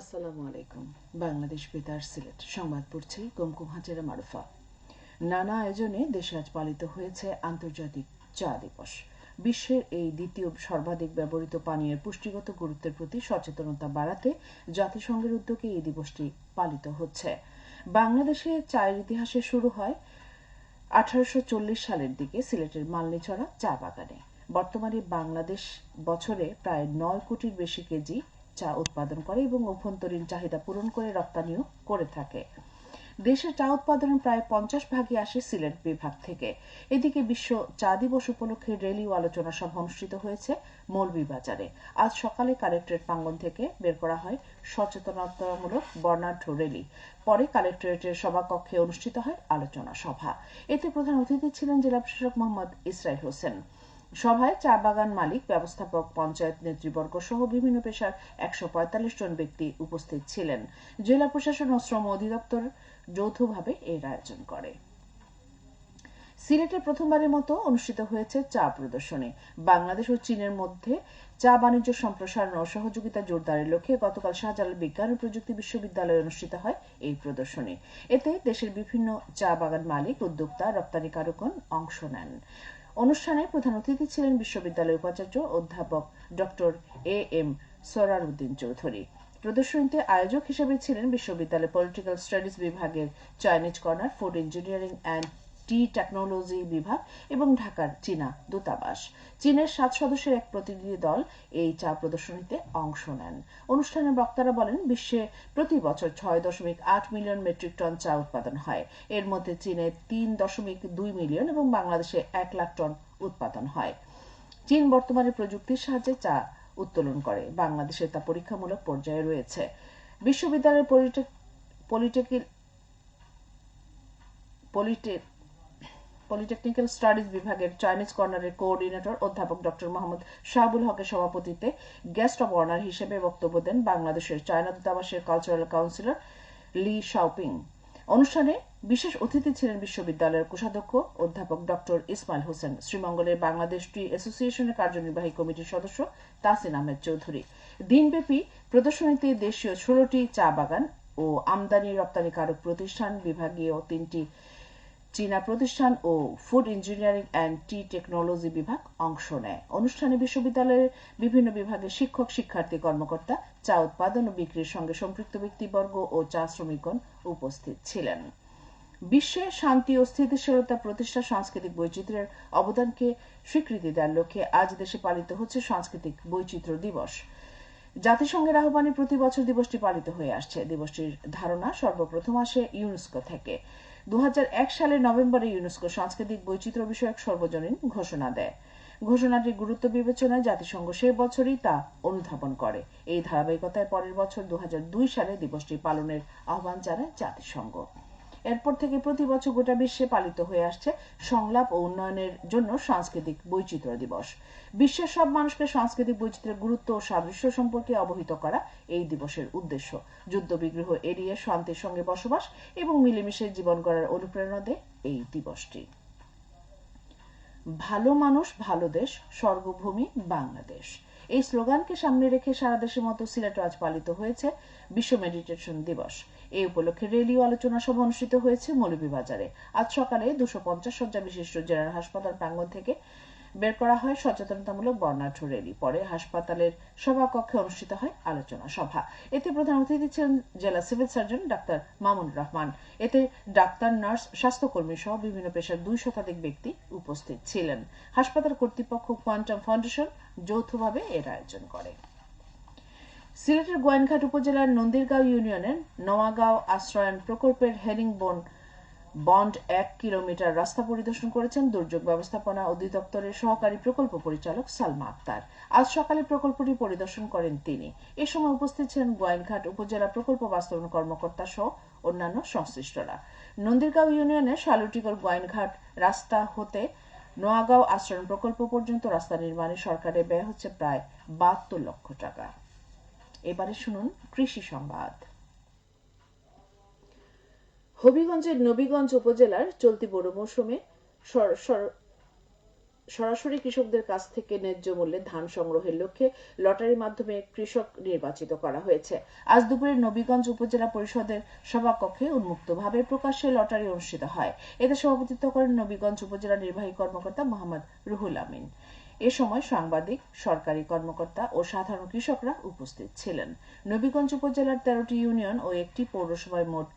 আসসালামু আলাইকুম। বাংলাদেশ বেতার সিলেট সংবাদ পড়ছে কুমকুম হাজেরা মারুফা। নানা আয়োজনে দেশে আজ পালিত হয়েছে আন্তর্জাতিক চা দিবস। বিশ্বের এই দ্বিতীয় সর্বাধিক ব্যবহৃত পানীয়ের পুষ্টিগত গুরুত্বের প্রতি সচেতনতা বাড়াতে জাতিসংঘের উদ্যোগে এই দিবসটি পালিত হচ্ছে। বাংলাদেশে চায়ের ইতিহাসে শুরু হয় 1840 সালের দিকে সিলেটের মালনীছড়া চা বাগানে। বর্তমানে বাংলাদেশ বছরে প্রায় 9 কোটির বেশি কেজি চা উৎপাদন করে এবং অভ্যন্তরীণ চাহিদা পূরণ করে রপ্তানিও করে থাকে। দেশের চা উৎপাদনের প্রায় 50% আসে সিলেট বিভাগ থেকে। এদিকে বিশ্ব চা দিবস উপলক্ষে র্যালি ও আলোচনা সভা অনুষ্ঠিত হয়েছে মৌলভীবাজারে। আজ সকালে কালেক্টরেট প্রাঙ্গণ থেকে বের করা হয় সচেতনতামূলক বর্ণাঢ্য র্যালি। পরে কালেক্টরেটের সভাকক্ষে অনুষ্ঠিত হয় আলোচনা সভা। এতে প্রধান অতিথি ছিলেন জেলা প্রশাসক মোহাম্মদ ইসরাইল হোসেন। সভায় চা বাগান মালিক, ব্যবস্থাপক, পঞ্চায়েত নেতৃবর্গ সহ বিভিন্ন পেশার 145 জন ব্যক্তি উপস্থিত ছিলেন। জেলা প্রশাসন ও শ্রম অধিদপ্তর যৌথভাবে এর আয়োজন করে। সিলেটে প্রথমবারের মতো অনুষ্ঠিত হয়েছে চা প্রদর্শনী। বাংলাদেশ ও চীনের মধ্যে চা বাণিজ্য সম্প্রসারণ ও সহযোগিতা জোরদারের লক্ষ্যে গতকাল শাহজালাল বিজ্ঞান ও প্রযুক্তি বিশ্ববিদ্যালয়ে অনুষ্ঠিত হয় এই প্রদর্শনী। এতে দেশের বিভিন্ন চা বাগান মালিক, উদ্যোক্তা, রপ্তানিকারকগণ অংশ নেন। অনুষ্ঠানে প্রধান অতিথি ছিলেন বিশ্ববিদ্যালয়ের উপাচার্য অধ্যাপক ডক্টর এ এম সরার উদ্দিন চৌধুরী। প্রদর্শনীতে আয়োজক হিসেবে ছিলেন বিশ্ববিদ্যালয়ের পলিটিক্যাল স্টাডিজ বিভাগের Chinese corner, food engineering and tea technology বিভাগ এবং ঢাকার চীনা দূতাবাস। চীনের 7 সদস্যের এক প্রতিনিধি দল এই চা প্রদর্শনীতে অংশ নেন। অনুষ্ঠানে বক্তারা বলেন, বিশ্বে প্রতি বছর 6.8 মিলিয়ন মেট্রিক টন চা উৎপাদন হয়। এর মধ্যে চীনে 3.2 মিলিয়ন এবং বাংলাদেশে 1 লাখ টন উৎপাদন হয়। চীন বর্তমানে প্রযুক্তির সাহায্যে চা উত্তোলন করে। বাংলাদেশে তা পরীক্ষামূলক পর্যায়ে রয়েছে। বিশ্ববিদ্যালয়ের পলিটেকনিক্যাল স্টাডিজ বিভাগের চাইনিজ কর্নারের কোঅর্ডিনেটর অধ্যাপক ডক্টর মোহাম্মদ শাহাবুল হকের সভাপতিত্বে গেস্ট অব অনার হিসেবে বক্তব্য দেন বাংলাদেশের চায়না দূতাবাসের কালচারাল কাউন্সিলর লি শাওপিং। অনুষ্ঠানে বিশেষ অতিথি ছিলেন বিশ্ববিদ্যালয়ের কোষাধ্যক্ষ অধ্যাপক ডক্টর ইসমাইল হোসেন, শ্রীমঙ্গলের বাংলাদেশ টি অ্যাসোসিয়েশনের কার্যনির্বাহী কমিটির সদস্য তাসিন আহমেদ চৌধুরী। দিনব্যাপী প্রদর্শনীতে দেশীয় 16টি চা বাগান ও আমদানি রপ্তানিকারক প্রতিষ্ঠান, বিভাগীয় 3টি চীনা প্রতিষ্ঠান ও food engineering and tea technology বিভাগ অংশ নেয়। অনুষ্ঠানে বিশ্ববিদ্যালয়ের বিভিন্ন বিভাগের শিক্ষক, শিক্ষার্থী, কর্মকর্তা, চা উৎপাদন ও বিক্রির সঙ্গে সম্পৃক্ত ব্যক্তিবর্গ ও চা শ্রমিকগণ উপস্থিত ছিলেন। বিশ্বে শান্তি ও স্থিতিশীলতা প্রতিষ্ঠা, সাংস্কৃতিক বৈচিত্র্যের অবদানকে স্বীকৃতি দেওয়ার লক্ষ্যে আজ দেশে পালিত হচ্ছে সাংস্কৃতিক বৈচিত্র্য দিবস। জাতিসংঘের আহ্বানে প্রতি বছর দিবসটি পালিত হয়ে আসছে। দিবসটির ধারণা সর্বপ্রথম আসে ইউনেস্কো থেকে। 2001 সালের নভেম্বরে ইউনেস্কো সাংস্কৃতিক বৈচিত্র্য বিষয়ক সর্বজনীন ঘোষণা দেয়। ঘোষণাটির গুরুত্ব বিবেচনায় জাতিসংঘ সে বছরই তা অনুধাবন করে। এই ধারাবাহিকতায় পরের বছর 2002 সালে দিবসটি পালনের আহ্বান জানায় জাতিসংঘ। এরপর থেকে প্রতি বছর গোটা বিশ্বে পালিত হয়ে আসছে সংলাপ ও উন্নয়নের জন্য সাংস্কৃতিক বৈচিত্র্য দিবস। বিশ্বের সব মানুষকে সাংস্কৃতিক বৈচিত্র্যের গুরুত্ব ও সাদৃশ্য সম্পর্কে অবহিত করা এই দিবসের উদ্দেশ্য। যুদ্ধ বিগ্রহ এড়িয়ে শান্তির সঙ্গে বসবাস এবং মিলেমিশে জীবন গড়ার অনুপ্রেরণা দেয় এই দিবসটি। ভালো মানুষ, ভালো দেশ, স্বর্গভূমি বাংলাদেশ, এই স্লোগানকে সামনে রেখে সারা দেশের মতো সিলেটে আজ পালিত হয়েছে বিশ্ব মেডিটেশন দিবস। এই উপলক্ষে র্যালি ও আলোচনা সভা অনুষ্ঠিত হয়েছে মৌলভীবাজারে। আজ সকালে 250 শয্যা বিশিষ্ট জেনারেল হাসপাতাল প্রাঙ্গণ থেকে বের করা হয় সচেতনতামূলক বর্ণাঢ্য র্যালি। পরে হাসপাতালের সভাকক্ষে অনুষ্ঠিত হয় আলোচনা সভা। এতে প্রধান অতিথি ছিলেন জেলা civil surgeon doctor Mamun Rahman. এতে ডাক্তার, নার্স, স্বাস্থ্যকর্মী সহ বিভিন্ন পেশার 2 শতাধিক ব্যক্তি উপস্থিত ছিলেন। হাসপাতাল কর্তৃপক্ষ, কোয়ান্টাম ফাউন্ডেশন যৌথভাবে এর আয়োজন করে। সিলেটের গোয়াইনঘাট উপজেলার নন্দীরগাঁও ইউনিয়নের নোয়াগাঁও আশ্রয়ন প্রকল্পের হেরিংবন বন্ড 1 কিলোমিটার রাস্তা পরিদর্শন করেছেন দুর্যোগ ব্যবস্থাপনা অধিদপ্তরের সহকারী প্রকল্প পরিচালক সালমা আক্তার। আজ সকালে প্রকল্পটি পরিদর্শন করেন তিনি। এ সময় উপস্থিত ছিলেন গোয়াইনঘাট উপজেলা প্রকল্প বাস্তবায়ন কর্মকর্তা সহ অন্যান্য সংশ্লিষ্টরা। নন্দীরগাঁও ইউনিয়নের শালুটিগড় গোয়াইনঘাট রাস্তা হতে নোয়াগাঁও আশ্রয়ন প্রকল্প পর্যন্ত রাস্তা নির্মাণে সরকারের ব্যয় হচ্ছে প্রায় 72 লক্ষ টাকা। এবারে শুনুন কৃষি সংবাদ। হবিগঞ্জের নবীগঞ্জ উপজেলার চলতি বোরো মৌসুমে সরাসরি কৃষকদের কাছ থেকে ন্যায্য মূল্যে ধান সংগ্রহের লক্ষ্যে লটারির মাধ্যমে কৃষক নির্বাচিত করা হয়েছে। আজ দুপুরে নবীগঞ্জ উপজেলা পরিষদের সভাকক্ষে উন্মুক্তভাবে প্রকাশ্যে লটারি অনুষ্ঠিত হয়। এতে সভাপতিত্ব করেন নবীগঞ্জ উপজেলা নির্বাহী কর্মকর্তা মোহাম্মদ রুহুল আমিন। এ সময় সাংবাদিক, সরকারি কর্মকর্তা ও সাধারণ কৃষকরা উপস্থিত ছিলেন। নবীগঞ্জ উপজেলার 13টি ইউনিয়ন ও একটি পৌরসভায় মোট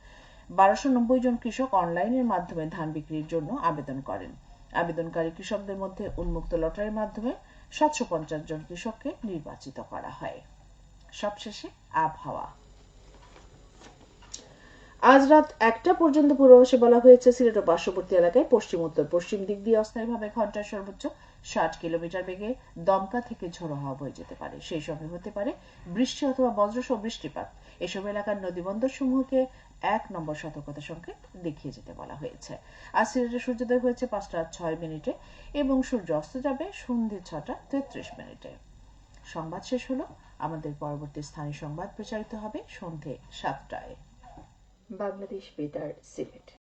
1290 জন কৃষক অনলাইনের মাধ্যমে ধান বিক্রির জন্য আবেদন করেন। আবেদনকারী কৃষকদের মধ্যে উন্মুক্ত লটারির মাধ্যমে 750 জন কৃষককে নির্বাচিত করা হয়। সবশেষে আবহাওয়া। আজ রাত 1টা পর্যন্ত পূর্বাভাসে বলা হয়েছে সিলেট ও পার্শ্ববর্তী এলাকায় পশ্চিম উত্তর পশ্চিম দিক দিয়ে অস্থায়ীভাবে ঘন্টায় সর্বোচ্চ 60 কিলোমিটার বেগে দমকা থেকে ঝোড়ো হাওয়া বয়ে যেতে পারে। সেই সঙ্গে হতে পারে বৃষ্টি অথবা বজ্রসহ বৃষ্টিপাত। এসব এলাকার নদীবন্দর সমূহকে 1 নম্বর সতর্কতা সংকেত দেখিয়ে যেতে বলা হয়েছে। আজ সিলেটে সূর্যোদয় হয়েছে 5টা 6 মিনিটে এবং সূর্য অস্ত যাবে সন্ধ্যে 6টা 33 মিনিটে। সংবাদ শেষ হলো। আমাদের পরবর্তী স্থানীয় সংবাদ প্রচারিত হবে সন্ধ্যে 7টায়। বাংলাদেশ বেতার, সিলেট।